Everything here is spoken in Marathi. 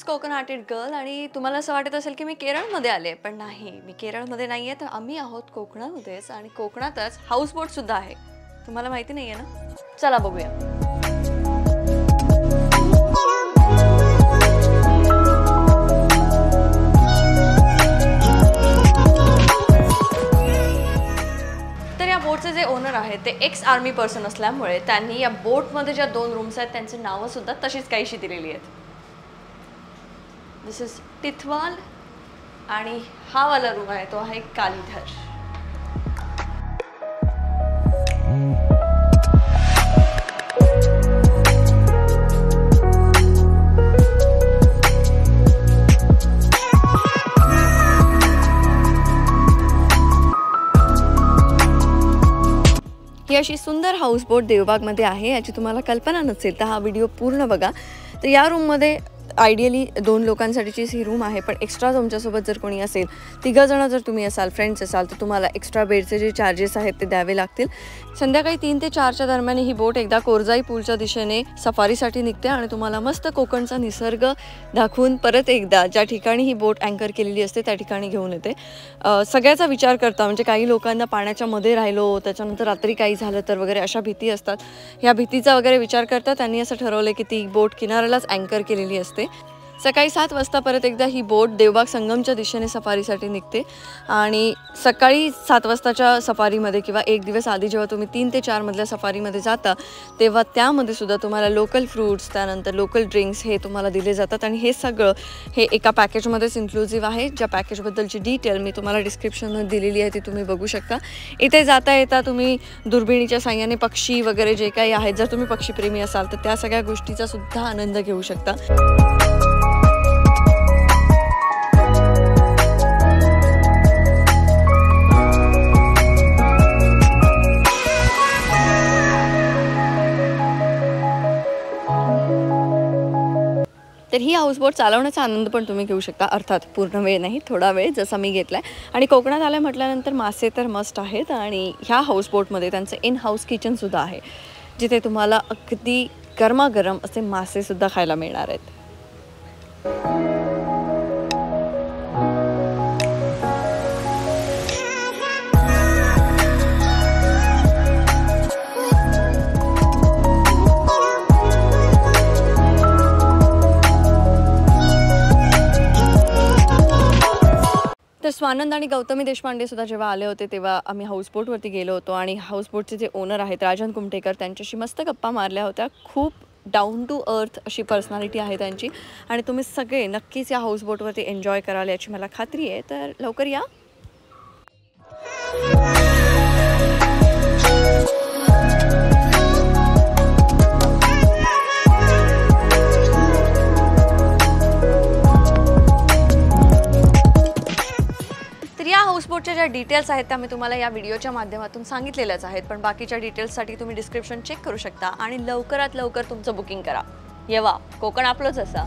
इज कोकण हार्टेड गर्ल आणि तुम्हाला असं वाटत असेल की मी केरळमध्ये आले, पण नाही, मी केरळमध्ये नाहीये, तर आम्ही आहोत कोकणामध्येच आणि कोकणातच हाऊसबोट सुद्धा आहे. तुम्हाला माहिती नाहीये ना? चला बघूया. तर या बोटचे जे ओनर आहेत ते एक्स आर्मी पर्सन असल्यामुळे त्यांनी या बोटमध्ये ज्या 2 रूम्स आहेत त्यांची नावं सुद्धा तशीच काहीशी दिलेली आहेत. दिस इज टिथवाल आणि हा वाला रूम आहे तो आहे कालीधर. ही अशी सुंदर हाऊसबोट देवबागमध्ये आहे. याची तुम्हाला कल्पना नसेल तर हा व्हिडिओ पूर्ण बघा. तर या रूममध्ये आयडियली 2 लोकांसाठीचीच ही रूम आहे, पण एक्स्ट्रा तुमच्यासोबत जर कोणी असेल, 3 जण जर तुम्ही असाल, फ्रेंड्स असाल, तर तुम्हाला एक्स्ट्रा बेडचे जे चार्जेस आहेत ते द्यावे लागतील. संध्याकाळी 3 ते 4च्या दरम्यान ही बोट एकदा कोरजाई पूलच्या दिशेने सफारीसाठी निघते आणि तुम्हाला मस्त कोकणचा निसर्ग दाखवून परत एकदा ज्या ठिकाणी ही बोट अँकर केलेली असते त्या ठिकाणी घेऊन येते. सगळ्याचा विचार करता, म्हणजे काही लोकांना पाण्याच्या मध्ये राहिलो त्याच्यानंतर रात्री काही झालं तर वगैरे अशा भीती असतात. ह्या भीतीचा वगैरे विचार करता त्यांनी असं ठरवलं की ती बोट किनाऱ्यालाच अँकर केलेली असते. सकाळी 7 वाजता परत एकदा ही बोट देवबाग संगमच्या दिशेने सफारीसाठी निघते आणि सकाळी 7 वाजताच्या सफारीमध्ये किंवा एक दिवस आधी जेव्हा तुम्ही 3 ते 4 मधल्या सफारीमध्ये जाता तेव्हा त्यामध्ये सुद्धा तुम्हाला लोकल फ्रूट्स, त्यानंतर लोकल ड्रिंक्स हे तुम्हाला दिले जातात आणि हे सगळं हे एका पॅकेजमध्येच इन्क्लुझिव्ह आहे. ज्या पॅकेजबद्दलची डिटेल मी तुम्हाला डिस्क्रिप्शनमध्ये दिलेली आहे ती तुम्ही बघू शकता. इथे जाता येता तुम्ही दुर्बिणीच्या साहाय्याने पक्षी वगैरे जे काही आहेत, जर तुम्ही पक्षीप्रेमी असाल तर त्या सगळ्या गोष्टीचा सुद्धा आनंद घेऊ शकता. तर ही हाऊसबोट चालवण्याचा आनंद पण तुम्ही घेऊ शकता, अर्थात पूर्ण वेळ नाही, थोडा वेळ जसा मी घेतला आहे. आणि कोकणात आलं म्हटल्यानंतर मासे तर मस्ट आहेत आणि ह्या हाऊसबोटमध्ये त्यांचं इन हाऊस किचनसुद्धा आहे, जिथे तुम्हाला अगदी गरमागरम असे मासेसुद्धा खायला मिळणार आहेत. तर स्वानंद आणि गौतमी देशपांडे सुद्धा जेव्हा आले होते तेव्हा आम्ही हाऊसबोटवरती गेलो होतो आणि हाऊसबोटचे जे ओनर आहेत राजन कुमटेकर त्यांच्याशी मस्त गप्पा मारल्या होत्या. खूप डाऊन टू अर्थ अशी पर्सनॅलिटी आहे त्यांची आणि तुम्ही सगळे नक्कीच या हाऊसबोटवरती एन्जॉय कराल याची मला खात्री आहे. तर लवकर या. या हाऊसबोटच्या ज्या डिटेल्स आहेत त्या मी तुम्हाला या व्हिडिओच्या माध्यमातून सांगितलेल्याच आहेत, पण बाकीच्या डिटेल्ससाठी तुम्ही डिस्क्रिप्शन चेक करू शकता आणि लवकरात लवकर तुमचं बुकिंग करा. येवा, कोकण आपलंच असा.